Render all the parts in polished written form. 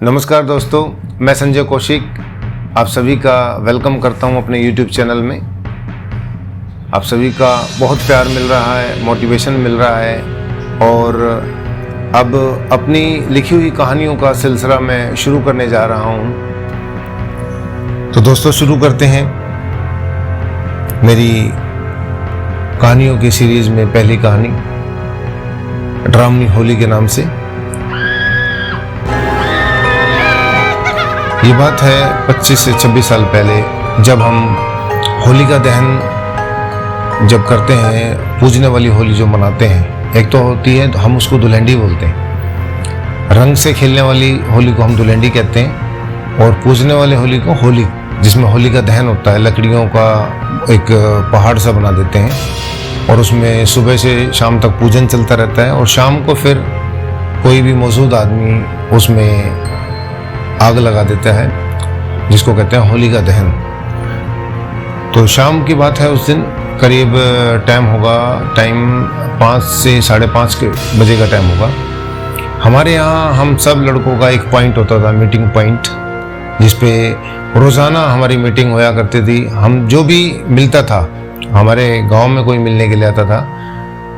नमस्कार दोस्तों, मैं संजय कौशिक आप सभी का वेलकम करता हूं अपने YouTube चैनल में। आप सभी का बहुत प्यार मिल रहा है, मोटिवेशन मिल रहा है और अब अपनी लिखी हुई कहानियों का सिलसिला मैं शुरू करने जा रहा हूं। तो दोस्तों शुरू करते हैं मेरी कहानियों की सीरीज में पहली कहानी डरावनी होली के नाम से। ये बात है 25 से 26 साल पहले, जब हम होली का दहन जब करते हैं, पूजने वाली होली जो मनाते हैं। एक तो होती है, हम उसको दुल्हंडी बोलते हैं। रंग से खेलने वाली होली को हम दुल्हंडी कहते हैं और पूजने वाली होली को होली, जिसमें होली का दहन होता है। लकड़ियों का एक पहाड़ सा बना देते हैं और उसमें सुबह से शाम तक पूजन चलता रहता है और शाम को फिर कोई भी मौजूद आदमी उसमें आग लगा देता है, जिसको कहते हैं होली का दहन। तो शाम की बात है, उस दिन करीब टाइम 5 से 5:30 के बजे का टाइम होगा। हमारे यहाँ हम सब लड़कों का एक पॉइंट होता था, मीटिंग पॉइंट, जिसपे रोज़ाना हमारी मीटिंग होया करती थी। हम जो भी मिलता था, हमारे गांव में कोई मिलने के लिए आता था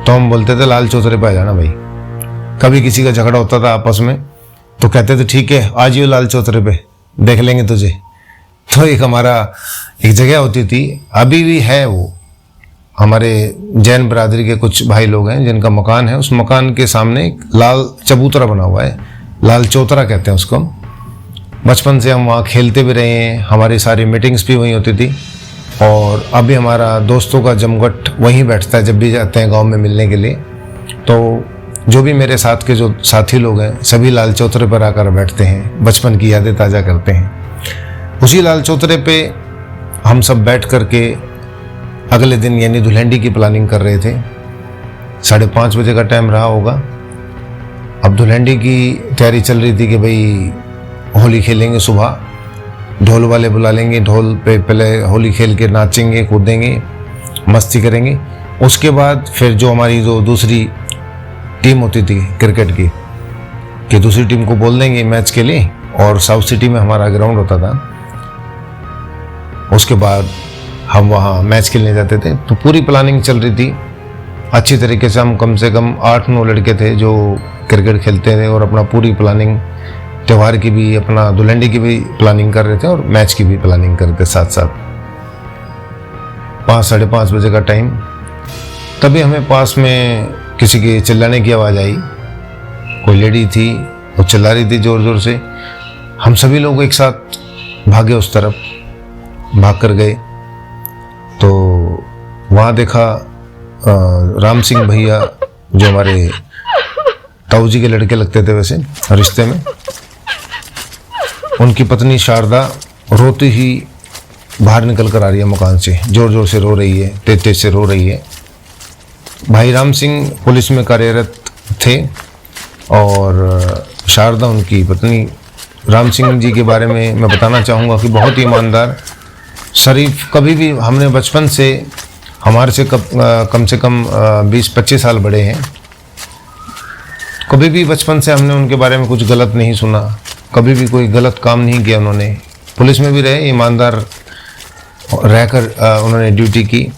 तो हम बोलते थे लाल चौतरे पे आ जाना भाई। कभी किसी का झगड़ा होता था आपस में तो कहते थे ठीक है आज ये लाल चौतरे पे देख लेंगे तुझे। तो एक हमारा एक जगह होती थी, अभी भी है वो। हमारे जैन बरादरी के कुछ भाई लोग हैं जिनका मकान है, उस मकान के सामने एक लाल चबूतरा बना हुआ है, लाल चौतरा कहते हैं उसको। बचपन से हम वहाँ खेलते भी रहे हैं, हमारी सारी मीटिंग्स भी वहीं होती थी और अभी हमारा दोस्तों का जमघट वहीं बैठता है जब भी जाते हैं गाँव में मिलने के लिए। तो जो भी मेरे साथ के जो साथी लोग हैं सभी लाल चौतरे पर आकर बैठते हैं, बचपन की यादें ताज़ा करते हैं। उसी लाल चौतरे पे हम सब बैठ कर के अगले दिन यानी दुल्हंडी की प्लानिंग कर रहे थे। 5:30 बजे का टाइम रहा होगा। अब दुल्हंडी की तैयारी चल रही थी कि भाई होली खेलेंगे, सुबह ढोल वाले बुला लेंगे, ढोल पे पहले होली खेल के नाचेंगे, कूदेंगे, मस्ती करेंगे। उसके बाद फिर जो हमारी जो दूसरी टीम होती थी क्रिकेट की, कि दूसरी टीम को बोल देंगे मैच के लिए, और साउथ सिटी में हमारा ग्राउंड होता था। उसके बाद हम वहाँ मैच खेलने जाते थे। तो पूरी प्लानिंग चल रही थी अच्छी तरीके से। हम कम से कम 8-9 लड़के थे जो क्रिकेट खेलते थे और अपना पूरी प्लानिंग, त्यौहार की भी, अपना दुल्हंडी की भी प्लानिंग कर रहे थे और मैच की भी प्लानिंग कर रहे थे साथ साथ। 5-5:30 बजे का टाइम, तभी हमें पास में किसी के चिल्लाने की आवाज़ आई। कोई लेडी थी, वो चिल्ला रही थी ज़ोर ज़ोर से। हम सभी लोग एक साथ भागे, उस तरफ भाग कर गए तो वहाँ देखा राम सिंह भैया, जो हमारे ताऊ जी के लड़के लगते थे वैसे रिश्ते में, उनकी पत्नी शारदा रोती ही बाहर निकल कर आ रही है मकान से, ज़ोर ज़ोर से रो रही है, तेज तेज से रो रही है। भाई राम सिंह पुलिस में कार्यरत थे और शारदा उनकी पत्नी। राम सिंह जी के बारे में मैं बताना चाहूँगा कि बहुत ही ईमानदार, शरीफ। कभी भी हमने बचपन से, हमारे से कम से कम 20-25 साल बड़े हैं, कभी भी बचपन से हमने उनके बारे में कुछ गलत नहीं सुना, कभी भी कोई गलत काम नहीं किया उन्होंने। पुलिस में भी रहे, ईमानदार रहकर उन्होंने ड्यूटी की,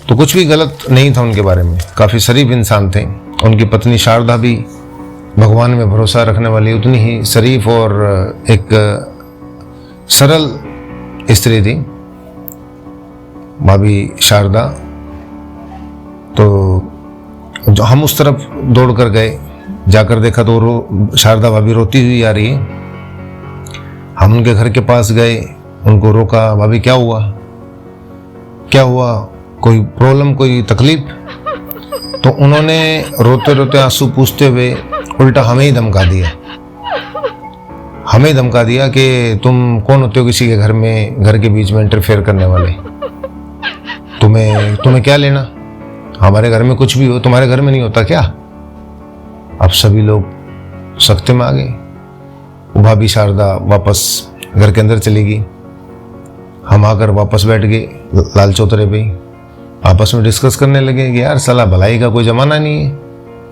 तो कुछ भी गलत नहीं था उनके बारे में। काफ़ी शरीफ इंसान थे। उनकी पत्नी शारदा भी भगवान में भरोसा रखने वाली उतनी ही शरीफ और एक सरल स्त्री थी भाभी शारदा। तो जो हम उस तरफ दौड़ कर गए, जाकर देखा तो शारदा भाभी रोती हुई आ रही है। हम उनके घर के पास गए, उनको रोका, भाभी क्या हुआ, क्या हुआ, कोई प्रॉब्लम, कोई तकलीफ? तो उन्होंने रोते रोते, आंसू पूछते हुए उल्टा हमें ही धमका दिया कि तुम कौन होते हो किसी के घर में, घर के बीच में इंटरफेयर करने वाले? तुम्हें क्या लेना? हमारे घर में कुछ भी हो, तुम्हारे घर में नहीं होता क्या? अब सभी लोग सख्ते में आ गए। भाभी शारदा वापस घर के अंदर चली गई। हम आकर वापस बैठ गए लाल चौतरे पे, आपस में डिस्कस करने लगे कि यार साला भलाई का कोई ज़माना नहीं है।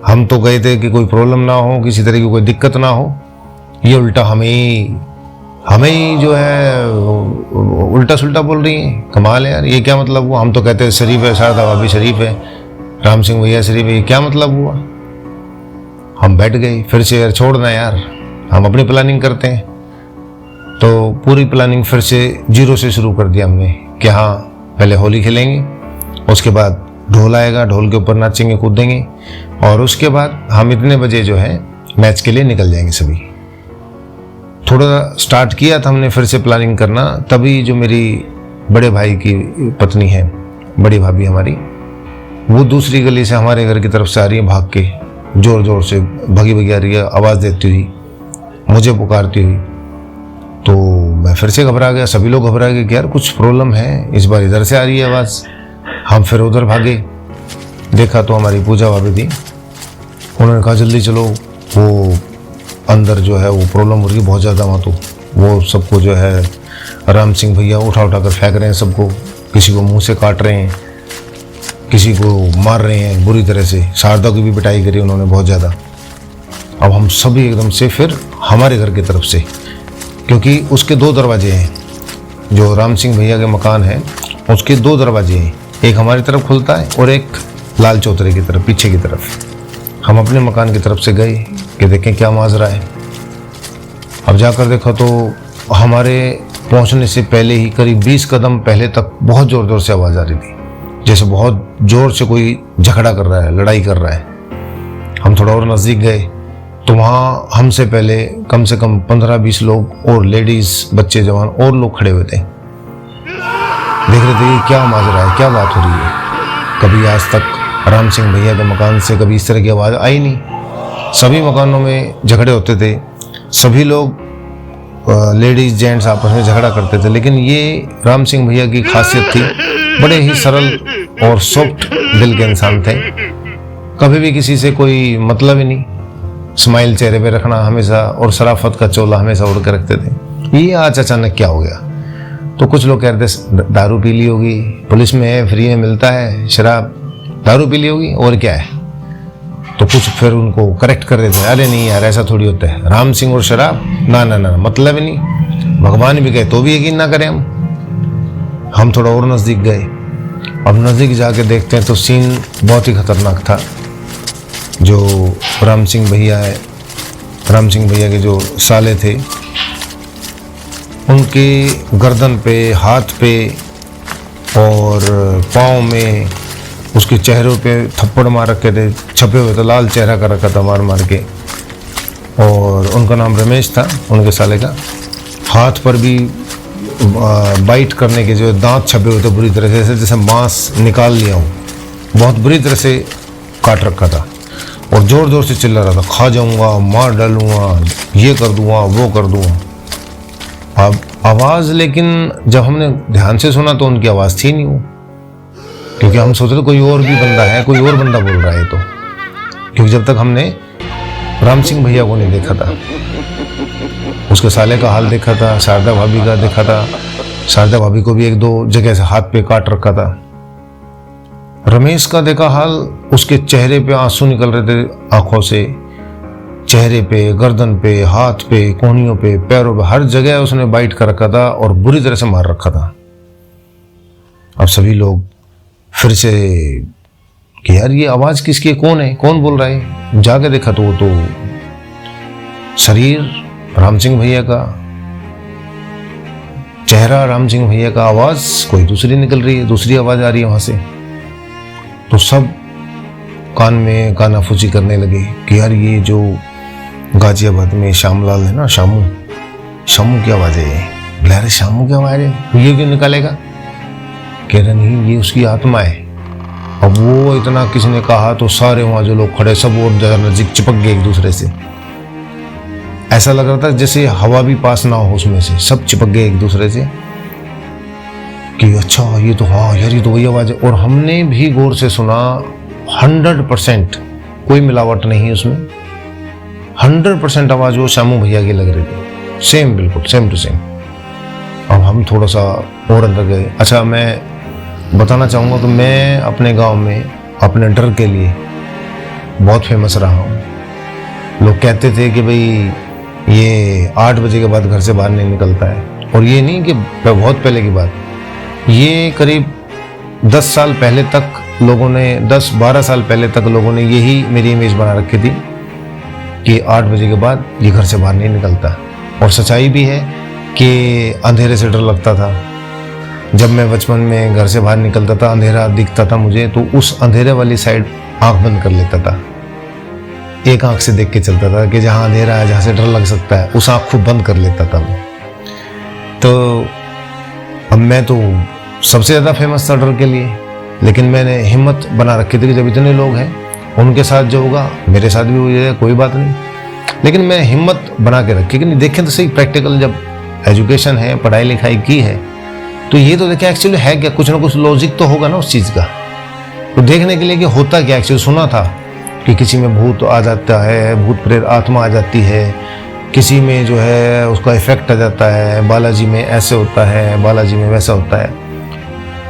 हम तो गए थे कि कोई प्रॉब्लम ना हो, किसी तरह की कोई दिक्कत ना हो, ये उल्टा हमें ही जो है उल्टा सुल्टा बोल रही हैं। कमाल है यार, ये क्या मतलब हुआ? हम तो कहते हैं शरीफ है, शारदा भाभी शरीफ है, राम सिंह भैया शरीफ है, ये क्या मतलब हुआ? हम बैठ गए। फिर से यार छोड़ना यार, हम अपनी प्लानिंग करते हैं। तो पूरी प्लानिंग फिर से जीरो से शुरू कर दिया हमने कि हाँ पहले होली खेलेंगे, उसके बाद ढोल आएगा, ढोल के ऊपर नाचेंगे कूदेंगे, और उसके बाद हम इतने बजे जो है मैच के लिए निकल जाएंगे सभी। थोड़ा स्टार्ट किया था हमने फिर से प्लानिंग करना, तभी जो मेरी बड़े भाई की पत्नी है, बड़ी भाभी हमारी, वो दूसरी गली से हमारे घर की तरफ से आ रही है, भाग के जोर जोर से भगी आ रही है, आवाज़ देती हुई, मुझे पुकारती हुई। तो मैं फिर से घबरा गया, सभी लोग घबरा गए कि यार कुछ प्रॉब्लम है, इस बार इधर से आ रही है आवाज़। हम फिर उधर भागे, देखा तो हमारी पूजा भाभी थी। उन्होंने कहा जल्दी चलो, वो अंदर जो है वो प्रॉब्लम हो रही है बहुत ज़्यादा वहाँ। तो वो सबको जो है राम सिंह भैया उठा कर फेंक रहे हैं सबको, किसी को मुंह से काट रहे हैं, किसी को मार रहे हैं बुरी तरह से। शारदा की भी पिटाई करी उन्होंने बहुत ज़्यादा। अब हम सभी एकदम से फिर हमारे घर की तरफ से, क्योंकि उसके 2 दरवाजे हैं, जो राम सिंह भैया के मकान है उसके 2 दरवाजे हैं, एक हमारी तरफ खुलता है और एक लाल चौतरे की तरफ पीछे की तरफ। हम अपने मकान की तरफ से गए कि देखें क्या माजरा है। अब जाकर देखा तो हमारे पहुंचने से पहले ही करीब 20 कदम पहले तक बहुत ज़ोर ज़ोर से आवाज़ आ रही थी, जैसे बहुत ज़ोर से कोई झगड़ा कर रहा है, लड़ाई कर रहा है। हम थोड़ा और नज़दीक गए तो वहाँ हमसे पहले कम से कम 15-20 लोग और लेडीज़, बच्चे, जवान और लोग खड़े हुए थे, देख रहे थे कि क्या माजरा है, क्या बात हो रही है। कभी आज तक राम सिंह भैया के मकान से कभी इस तरह की आवाज़ आई नहीं। सभी मकानों में झगड़े होते थे, सभी लोग लेडीज़ जेंट्स आपस में झगड़ा करते थे, लेकिन ये राम सिंह भैया की खासियत थी, बड़े ही सरल और सॉफ्ट दिल के इंसान थे। कभी भी किसी से कोई मतलब ही नहीं, स्माइल चेहरे पे रखना हमेशा, और शराफत का चोला हमेशा ओढ़ के रखते थे। ये आज अचानक क्या हो गया? तो कुछ लोग कह रहे थे दारू पी ली होगी, पुलिस में है, फ्री में मिलता है शराब, दारू पी ली होगी और क्या है। तो कुछ फिर उनको करेक्ट कर रहे थे, अरे नहीं यार ऐसा थोड़ी होता है, राम सिंह और शराब ना ना ना, मतलब ही नहीं, भगवान भी कहे तो भी यकीन ना करें हम थोड़ा और नज़दीक गए। अब नज़दीक जाके देखते हैं तो सीन बहुत ही खतरनाक था। जो राम सिंह भैया है, राम सिंह भैया के जो साले थे, उनके गर्दन पे, हाथ पे और पाँव में, उसके चेहरों पे थप्पड़ मार रखे थे, छपे हुए थे, लाल चेहरा कर रखा था मार मार के। और उनका नाम रमेश था, उनके साले का। हाथ पर भी बाइट करने के जो दांत छपे हुए थे बुरी तरह से, जैसे मांस निकाल लिया हो, बहुत बुरी तरह से काट रखा था। और ज़ोर ज़ोर से चिल्ला रहा था, खा जाऊंगा, मार डालूंगा, ये कर दूंगा, वो कर दूंगा। अब आवाज़, लेकिन जब हमने ध्यान से सुना तो उनकी आवाज़ थी नहीं वो, क्योंकि हम सोच रहे कोई और भी बंदा है, कोई और बंदा बोल रहा है। तो क्योंकि जब तक हमने राम सिंह भैया को नहीं देखा था, उसके साले का हाल देखा था, शारदा भाभी का देखा था, शारदा भाभी को भी 1-2 जगह से हाथ पे काट रखा था। रमेश का देखा हाल, उसके चेहरे पे आंसू निकल रहे थे आंखों से, चेहरे पे, गर्दन पे, हाथ पे, कोहनियों पे, पैरों पे, हर जगह उसने बाइट कर रखा था और बुरी तरह से मार रखा था। अब सभी लोग फिर से कि यार ये आवाज़ किसकी है, कौन है, कौन बोल रहा है। जाके देखा तो वो तो शरीर राम सिंह भैया का, चेहरा राम सिंह भैया का, आवाज़ कोई दूसरी निकल रही है, दूसरी आवाज़ आ रही है वहाँ से। तो सब कान में कानाफूसी करने लगे कि यार ये जो गाजियाबाद में श्यामलाल है ना, शामू की आवाज़ है, ब्लैर शामू की आवाज़ है, ये क्यों निकालेगा? कह रहे नहीं, ये उसकी आत्मा है। अब वो इतना किसी ने कहा तो सारे वहाँ जो लोग खड़े सब और ज़्यादा नज़दीक चिपक गए एक दूसरे से। ऐसा लग रहा था जैसे हवा भी पास ना हो उसमें से, सब चिपक गए एक दूसरे से कि अच्छा ये तो, हाँ यार ये तो वही आवाज़ है। और हमने भी गौर से सुना, 100% कोई मिलावट नहीं उसमें, 100% आवाज़ वो शामू भैया की लग रही थी, सेम, बिल्कुल सेम टू सेम। अब हम थोड़ा सा और अंदर गए। अच्छा, मैं बताना चाहूँगा कि मैं अपने गांव में अपने डर के लिए बहुत फेमस रहा हूँ। लोग कहते थे कि भाई ये 8 बजे के बाद घर से बाहर नहीं निकलता है। और ये नहीं कि बहुत पहले की बात, ये करीब 10 साल पहले तक लोगों ने, 10-12 साल पहले तक लोगों ने यही मेरी इमेज बना रखी थी कि 8 बजे के बाद ये घर से बाहर नहीं निकलता। और सच्चाई भी है कि अंधेरे से डर लगता था। जब मैं बचपन में घर से बाहर निकलता था, अंधेरा दिखता था मुझे, तो उस अंधेरे वाली साइड आंख बंद कर लेता था। एक आंख से देख के चलता था कि जहाँ अंधेरा है, जहाँ से डर लग सकता है, उस आंख को बंद कर लेता था मैं। तो अब मैं तो सबसे ज़्यादा फेमस था डर के लिए, लेकिन मैंने हिम्मत बना रखी थी कि जब इतने लोग हैं, उनके साथ जो होगा मेरे साथ भी हो जाएगा, कोई बात नहीं। लेकिन मैं हिम्मत बना के रखी कि नहीं, देखें तो सही, प्रैक्टिकल जब एजुकेशन है, पढ़ाई लिखाई की है, तो ये तो देखें एक्चुअली है क्या, कुछ ना कुछ लॉजिक तो होगा ना उस चीज़ का। तो देखने के लिए कि होता क्या, एक्चुअली सुना था कि किसी में भूत आ जाता है, भूत प्रेत आत्मा आ जाती है, किसी में जो है उसका इफेक्ट आ जाता है, बालाजी में ऐसे होता है, बालाजी में वैसा होता है।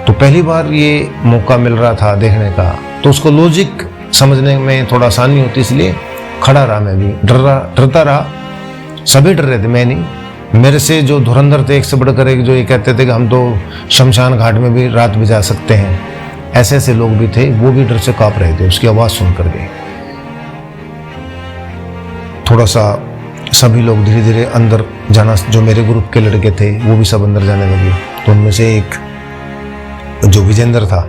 तो पहली बार ये मौका मिल रहा था देखने का, तो उसको लॉजिक समझने में थोड़ा आसानी होती, इसलिए खड़ा रहा। मैं भी डरता रहा, सभी डर रहे थे, मैं नहीं। मेरे से जो धुरंधर थे, एक से बढ़कर एक, जो ये कहते थे कि हम तो शमशान घाट में भी रात बिता सकते हैं, ऐसे ऐसे लोग भी थे, वो भी डर से कांप रहे थे उसकी आवाज़ सुन करके। थोड़ा सा सभी लोग धीरे धीरे अंदर जाना, जो मेरे ग्रुप के लड़के थे वो भी सब अंदर जाने लगे। तो उनमें से एक जो विजेंद्र था,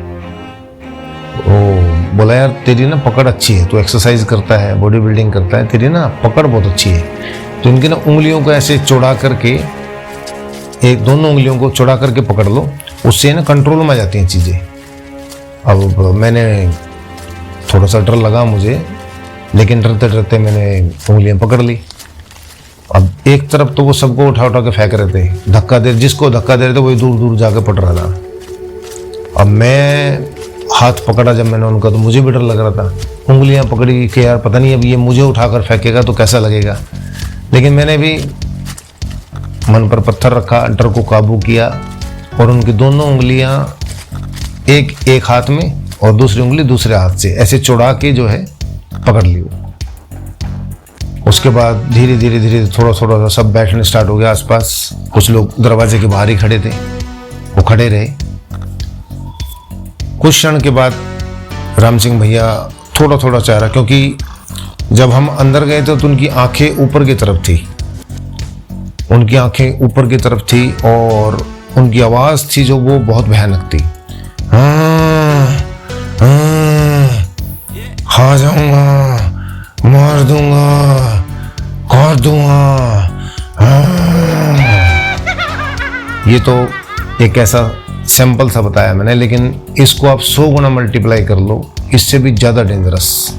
वो बोला, यार तेरी ना पकड़ अच्छी है, तू एक्सरसाइज करता है, बॉडी बिल्डिंग करता है, तेरी ना पकड़ बहुत अच्छी है। तो इनकी ना उंगलियों को ऐसे चौड़ा करके, एक दोनों उंगलियों को चौड़ा करके पकड़ लो, उससे ना कंट्रोल में आ जाती हैं चीज़ें। अब मैंने थोड़ा सा डर लगा मुझे, लेकिन डरते डरते मैंने उंगलियां पकड़ ली। अब एक तरफ तो वो सबको उठा उठा के फेंक रहे थे, धक्का दे, जिसको धक्का दे रहे थे वही दूर दूर जाके पड़ रहा था। अब मैं हाथ पकड़ा जब मैंने उनका, तो मुझे भी डर लग रहा था। उंगलियां पकड़ी कि यार पता नहीं अब ये मुझे उठाकर फेंकेगा तो कैसा लगेगा। लेकिन मैंने भी मन पर पत्थर रखा, डर को काबू किया, और उनकी दोनों उंगलियां एक हाथ में और दूसरी उंगली दूसरे हाथ से ऐसे चौड़ा के जो है पकड़ ली। उसके बाद धीरे धीरे धीरे थोड़ा थोड़ा सा सब बैठने स्टार्ट हो गया आसपास। कुछ लोग दरवाजे के बाहर ही खड़े थे, वो खड़े रहे। कुछ क्षण के बाद राम सिंह भैया थोड़ा थोड़ा चेहरा, क्योंकि जब हम अंदर गए थे तो उनकी आंखें ऊपर की तरफ थी, उनकी आंखें ऊपर की तरफ थी, और उनकी आवाज़ थी जो वो बहुत भयानक थी। खा जाऊंगा, मार दूंगा, काट दूंगा। ये तो एक ऐसा सैंपल सा बताया मैंने, लेकिन इसको आप 100 गुना मल्टीप्लाई कर लो, इससे भी ज़्यादा डेंजरस।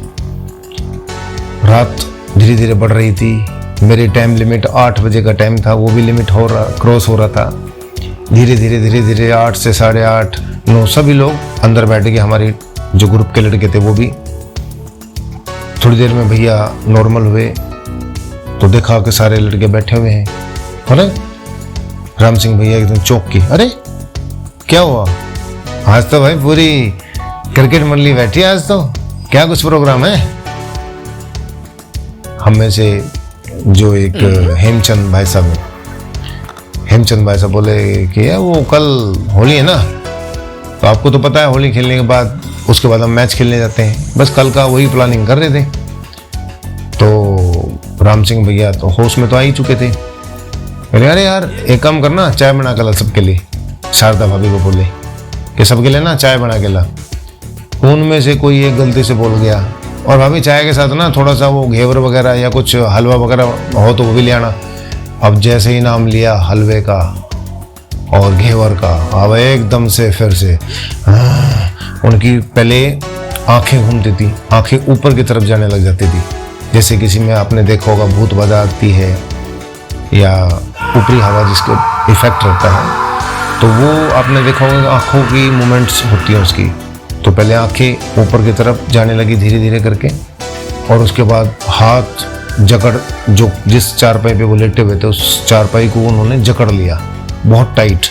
रात धीरे धीरे बढ़ रही थी, मेरी टाइम लिमिट 8 बजे का टाइम था, वो भी लिमिट क्रॉस हो रहा था। धीरे धीरे 8 से 8:30, 9 सभी लोग अंदर बैठ गए। हमारी जो ग्रुप के लड़के थे वो भी। थोड़ी देर में भैया नॉर्मल हुए तो देखा कि सारे लड़के बैठे हुए हैं। अरे राम सिंह भैया एकदम चौंक के, अरे क्या हुआ? आज तो भाई पूरी क्रिकेट मंडली बैठी है, आज तो क्या कुछ प्रोग्राम है? हम में से जो एक हेमचंद भाई साहब बोले कि यार वो कल होली है ना, तो आपको तो पता है होली खेलने के बाद उसके बाद हम मैच खेलने जाते हैं, बस कल का वही प्लानिंग कर रहे थे। तो राम सिंह भैया तो होश में तो आ ही चुके थे। बोले अरे यार एक काम करना, चाय बना के ला सबके लिए। शारदा भाभी को बोले कि सबके लिए ना चाय बना के ला। उनमें से कोई एक गलती से बोल गया, और भाभी चाय के साथ ना थोड़ा सा वो घेवर वगैरह या कुछ हलवा वगैरह हो तो वो भी ले आना। अब जैसे ही नाम लिया हलवे का और घेवर का, अब एकदम से फिर से उनकी पहले आंखें घूमती थी, आंखें ऊपर की तरफ जाने लग जाती थी, जैसे किसी में आपने देखा होगा भूत बाधा आती है या ऊपरी हवा जिसके इफेक्ट रहता है, तो वो आपने देखा होगा आंखों की मूवमेंट्स होती हैं उसकी। तो पहले आंखें ऊपर की तरफ जाने लगी धीरे धीरे करके, और उसके बाद हाथ जकड़, जो जिस चारपाई पे वो लेटे हुए थे उस चारपाई को उन्होंने जकड़ लिया बहुत टाइट।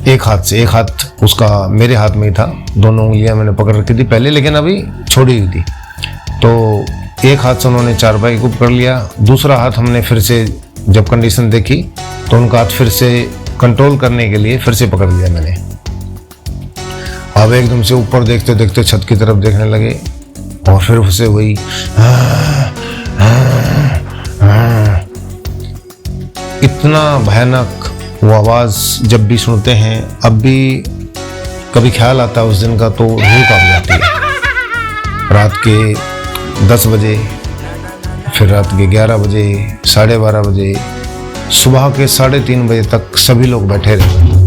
एक हाथ उसका मेरे हाथ में ही था, दोनों उंगलियां मैंने पकड़ रखी थी पहले, लेकिन अभी छोड़ी हुई थी। तो एक हाथ से उन्होंने चारपाई को पकड़ लिया, दूसरा हाथ हमने फिर से जब कंडीशन देखी तो उनका हाथ फिर से कंट्रोल करने के लिए फिर से पकड़ लिया मैंने। अब एकदम से ऊपर देखते देखते छत की तरफ देखने लगे और फिर उसे वही इतना भयानक वो आवाज़ जब भी सुनते हैं, अब भी कभी ख्याल आता है उस दिन का तो रूह कांप जाती है। रात के 10 बजे, फिर रात के 11 बजे, 12:30 बजे, सुबह के 3:30 बजे तक सभी लोग बैठे रहे।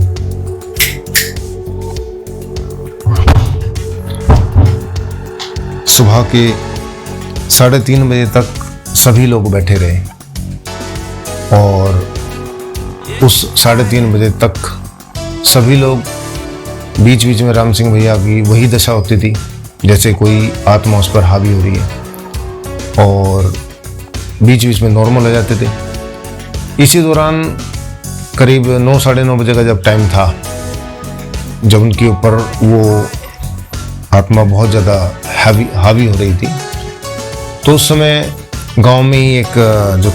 सुबह के 3:30 बजे तक सभी लोग बैठे रहे और उस 3:30 बजे तक सभी लोग, बीच बीच में राम सिंह भैया की वही दशा होती थी जैसे कोई आत्मा उस पर हावी हो रही है और बीच बीच में नॉर्मल हो जाते थे। इसी दौरान करीब 9 साढ़े 9 बजे का जब टाइम था, जब उनके ऊपर वो आत्मा बहुत ज़्यादा हावी हो रही थी, तो उस समय गांव में ही एक जो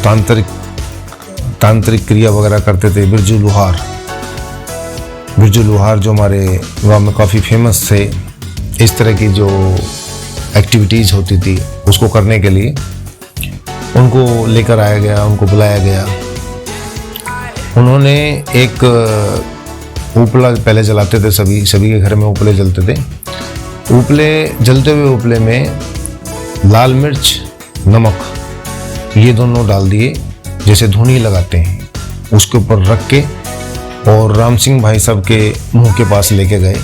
तांत्रिक क्रिया वगैरह करते थे, बिरजू लुहार जो हमारे गांव में काफ़ी फेमस थे, इस तरह की जो एक्टिविटीज़ होती थी उसको करने के लिए उनको लेकर आया गया, उनको बुलाया गया। उन्होंने एक उपला पहले जलाते थे, सभी के घर में उपले जलते थे। जलते हुए उपले में लाल मिर्च, नमक, ये दोनों डाल दिए, जैसे धुनी लगाते हैं, उसके ऊपर रख के और राम सिंह भाई साहब के मुंह के पास लेके गए।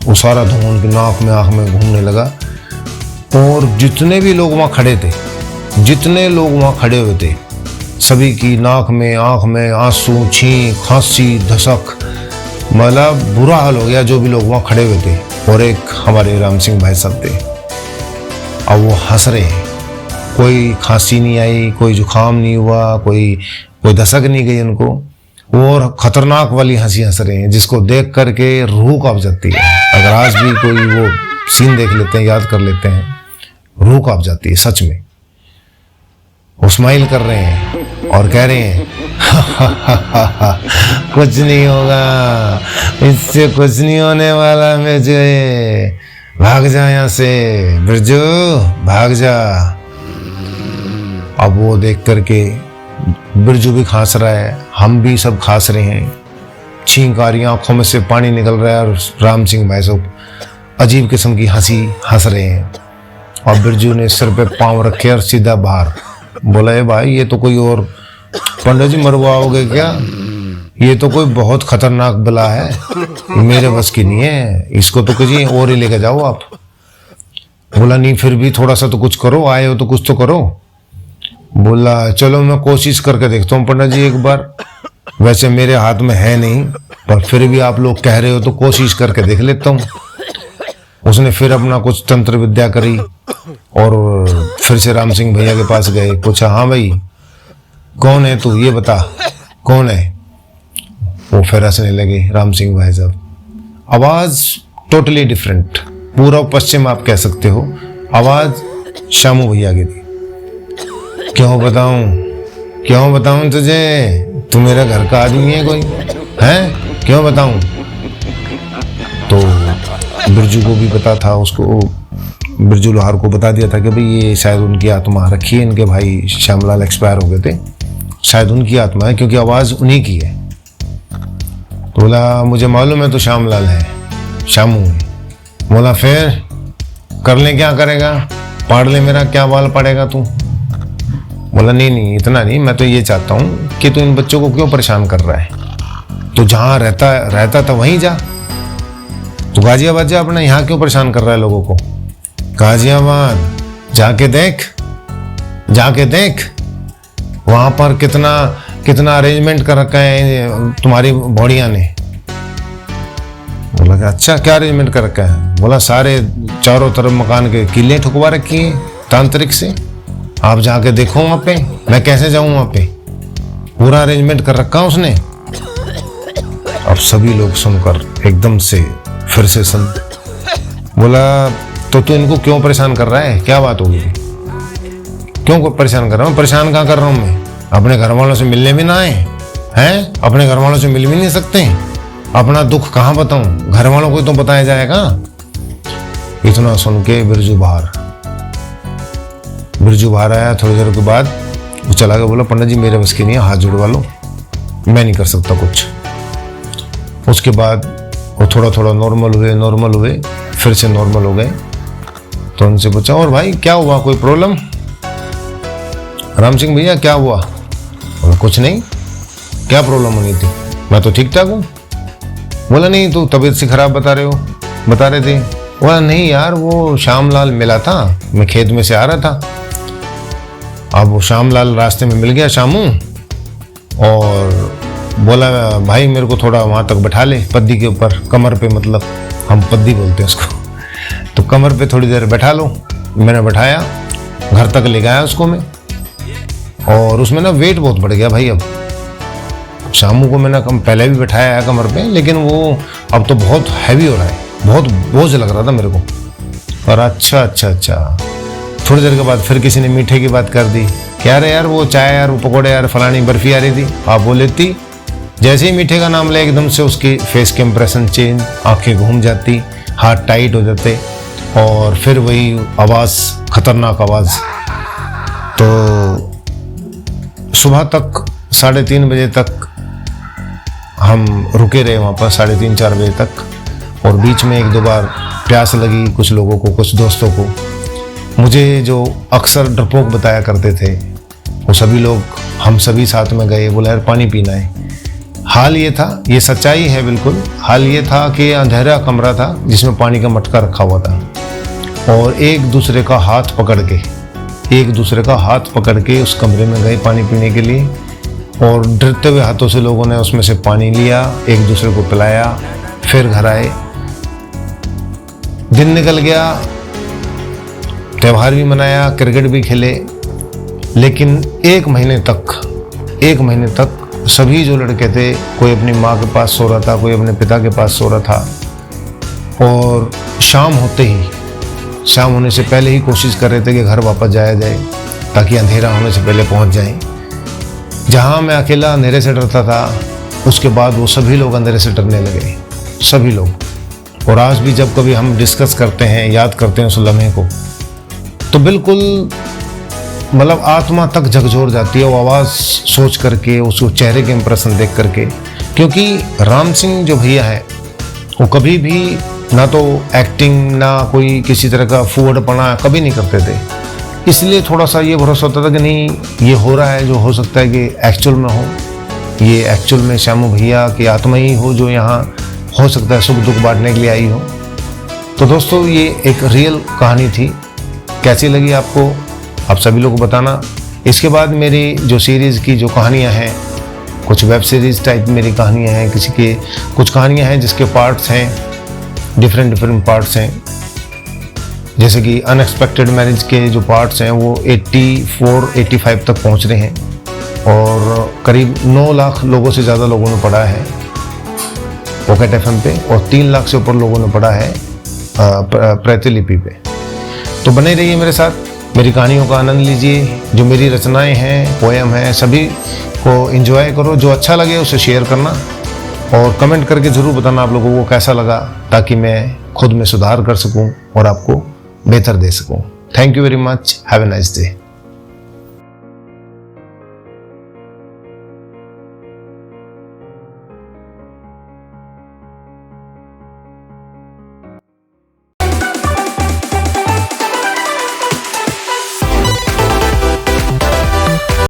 वो सारा धुआं उनकी नाक में, आँख में घूमने लगा और जितने भी लोग वहाँ खड़े थे, जितने लोग वहाँ खड़े हुए थे, सभी की नाक में, आँख में आंसू, छींक, खांसी, धसक, मतलब बुरा हाल हो गया जो भी लोग वहाँ खड़े हुए थे। और एक हमारे राम सिंह भाई साहब थे, अब वो हंस रहे हैं, कोई खांसी नहीं आई, कोई जुकाम नहीं हुआ, कोई धसक नहीं गई उनको, और खतरनाक वाली हंसी हंस रहे हैं जिसको देख करके रूह कांप जाती है। अगर आज भी कोई वो सीन देख लेते हैं, याद कर लेते हैं, रूह कांप जाती है सच में। वो स्माइल कर रहे हैं और कह रहे हैं कुछ नहीं होगा, इससे कुछ नहीं होने वाला, मैं जो है भाग जा यहाँ से, बिरजू भाग जा। अब वो देख करके बिरजू भी खांस रहा है, हम भी सब खांस रहे हैं, छींक आ रही है, आंखों में से पानी निकल रहा है और राम सिंह भाई साहब अजीब किस्म की हंसी हंस रहे हैं। और बिरजू ने सिर पे पांव रखे और सीधा बाहर बोला, है भाई ये तो कोई और पंडित जी मरवाओगे क्या, ये तो कोई बहुत खतरनाक बला है, मेरे बस की नहीं है, इसको तो कहीं और ही लेके जाओ आप। बोला नहीं फिर भी थोड़ा सा तो कुछ करो, आए हो तो कुछ तो करो। बोला चलो मैं कोशिश करके देखता हूँ पंडित जी एक बार, वैसे मेरे हाथ में है नहीं, पर फिर भी आप लोग कह रहे हो तो कोशिश करके देख लेता हूँ। उसने फिर अपना कुछ तंत्र विद्या करी और फिर से राम सिंह भैया के पास गए, पूछा हाँ भाई कौन है तू, ये बता कौन है। वो फिर हंसने लगे राम सिंह भाई साहब। आवाज टोटली डिफरेंट, पूरा पश्चिम आप कह सकते हो, आवाज शामू भैया की थी। क्यों बताऊं तुझे, तू मेरा घर का आदमी है कोई है, क्यों बताऊं। तो बिरजू को भी पता था, उसको बिरजू लोहार को बता दिया था कि भाई ये शायद उनकी आत्मा रखी है, इनके भाई श्यामलाल एक्सपायर हो गए थे, शायद उनकी आत्मा है क्योंकि आवाज़ उन्हीं की है। तो बोला मुझे मालूम है तो श्यामलाल है, शामू है। बोला फिर कर ले, क्या करेगा, पाड़ ले, मेरा क्या बाल पड़ेगा तू। बोला नहीं इतना नहीं, मैं तो ये चाहता हूँ कि तू इन बच्चों को क्यों परेशान कर रहा है, तो जहाँ रहता था वहीं जा, तो गाजियाबाद जा अपना, यहाँ क्यों परेशान कर रहा है लोगों को। गाजियाबाद जाके देख वहां पर कितना अरेंजमेंट कर रखा है तुम्हारी बॉडिया ने। बोला अच्छा क्या अरेंजमेंट कर रखा है। बोला सारे चारों तरफ मकान के किले ठुकवा रखी है तांत्रिक से, आप जाके देखो वहां पे, मैं कैसे जाऊं वहां पे, पूरा अरेंजमेंट कर रखा उसने। अब सभी लोग सुनकर एकदम से फिर से बोला तो तू इनको क्यों परेशान कर रहा है, क्या बात होगी। क्यों को परेशान कर रहा हूँ? परेशान कहाँ कर रहा हूँ मैं? अपने घर वालों से मिलने भी ना आए हैं? अपने घर वालों से मिल भी नहीं सकते? अपना दुख कहाँ बताऊं? घर वालों को तो बताया जाएगा। इतना सुन के बिरजू बाहर आया। थोड़ी देर के बाद वो चला गया, बोला पंडित जी मेरे बस की नहीं है, हाथ जुड़वा लो, मैं नहीं कर सकता कुछ। उसके बाद वो थोड़ा थोड़ा नॉर्मल हुए, फिर से नॉर्मल हो गए। तो उनसे पूछा, और भाई क्या हुआ, कोई प्रॉब्लम? राम सिंह भैया क्या हुआ? बोला कुछ नहीं, क्या प्रॉब्लम होनी थी, मैं तो ठीक ठाक हूँ। बोला नहीं, तो तबीयत से खराब बता रहे थे। बोला नहीं यार, वो श्यामलाल मिला था, मैं खेत में से आ रहा था। अब वो श्यामलाल रास्ते में मिल गया, शामू, और बोला भाई मेरे को थोड़ा वहाँ तक बैठा ले, पद्दी के ऊपर, कमर पे, मतलब हम पद्दी बोलते हैं उसको, तो कमर पे थोड़ी देर बैठा लो। मैंने बैठाया, घर तक ले गया उसको मैं, और उसमें ना वेट बहुत बढ़ गया भाई। अब शामू को मैंने पहले भी बैठाया है कमर पे, लेकिन वो अब तो बहुत हैवी हो रहा है, बहुत बोझ लग रहा था मेरे को। और अच्छा थोड़ी देर के बाद फिर किसी ने मीठे की बात कर दी, क्या रे यार वो चाय यार, वो पकौड़े यार, फलानी बर्फी आ रही थी, आप वो लेती। जैसे ही मीठे का नाम ले, एकदम से उसकी फेस के इंप्रेशन चेंज, आंखें घूम जाती, हाथ टाइट हो जाते, और फिर वही आवाज़, खतरनाक आवाज़। तो सुबह तक 3:30 बजे तक हम रुके रहे वहाँ पर, 3:30-4 बजे तक। और बीच में 1-2 बार प्यास लगी कुछ लोगों को, कुछ दोस्तों को। मुझे जो अक्सर डरपोक बताया करते थे, वो सभी लोग, हम सभी साथ में गए, बोला यार पानी पीना है। हाल ये था, ये सच्चाई है बिल्कुल, हाल ये था कि अंधेरा कमरा था जिसमें पानी का मटका रखा हुआ था, और एक दूसरे का हाथ पकड़ के उस कमरे में गए पानी पीने के लिए, और डरते हुए हाथों से लोगों ने उसमें से पानी लिया, एक दूसरे को पिलाया, फिर घर आए। दिन निकल गया, त्यौहार भी मनाया, क्रिकेट भी खेले, लेकिन एक महीने तक सभी जो लड़के थे, कोई अपनी माँ के पास सो रहा था, कोई अपने पिता के पास सो रहा था, और शाम होने से पहले ही कोशिश कर रहे थे कि घर वापस जाया जाए, ताकि अंधेरा होने से पहले पहुंच जाएं। जहां मैं अकेला अंधेरे से डरता था, उसके बाद वो सभी लोग अंधेरे से डरने लगे, सभी लोग। और आज भी जब कभी हम डिस्कस करते हैं, याद करते हैं उस लम्हे को, तो बिल्कुल मतलब आत्मा तक झकझोर जाती है वो आवाज़ सोच करके, उसको चेहरे के इंप्रेशन देख करके। क्योंकि राम सिंह जो भैया है, वो कभी भी ना तो एक्टिंग, ना कोई किसी तरह का फूहड़पना कभी नहीं करते थे। इसलिए थोड़ा सा ये भरोसा होता था कि नहीं, ये हो रहा है, जो हो सकता है कि एक्चुअल में हो, ये एक्चुअल में श्यामू भैया की आत्मा ही हो, जो यहाँ हो सकता है सुख दुख बांटने के लिए आई हो। तो दोस्तों, ये एक रियल कहानी थी। कैसी लगी आपको, आप सभी लोग को बताना। इसके बाद मेरी जो सीरीज़ की जो कहानियाँ हैं, कुछ वेब सीरीज़ टाइप मेरी कहानियाँ हैं, किसी के कुछ कहानियाँ हैं जिसके पार्ट्स हैं, डिफरेंट पार्ट्स हैं। जैसे कि अनएक्सपेक्टेड मैरिज के जो पार्ट्स हैं वो 84-85 तक पहुंच रहे हैं, और करीब 9 लाख लोगों से ज़्यादा लोगों ने पढ़ा है पॉकेट FM पे, और 3 लाख से ऊपर लोगों ने पढ़ा है प्रतिलिपि पे। तो बने रहिए मेरे साथ, मेरी कहानियों का आनंद लीजिए। जो मेरी रचनाएं हैं, पोएम हैं, सभी को एंजॉय करो। जो अच्छा लगे उसे शेयर करना, और कमेंट करके ज़रूर बताना आप लोगों को कैसा लगा, ताकि मैं खुद में सुधार कर सकूं और आपको बेहतर दे सकूं। Thank you very much. Have a nice day.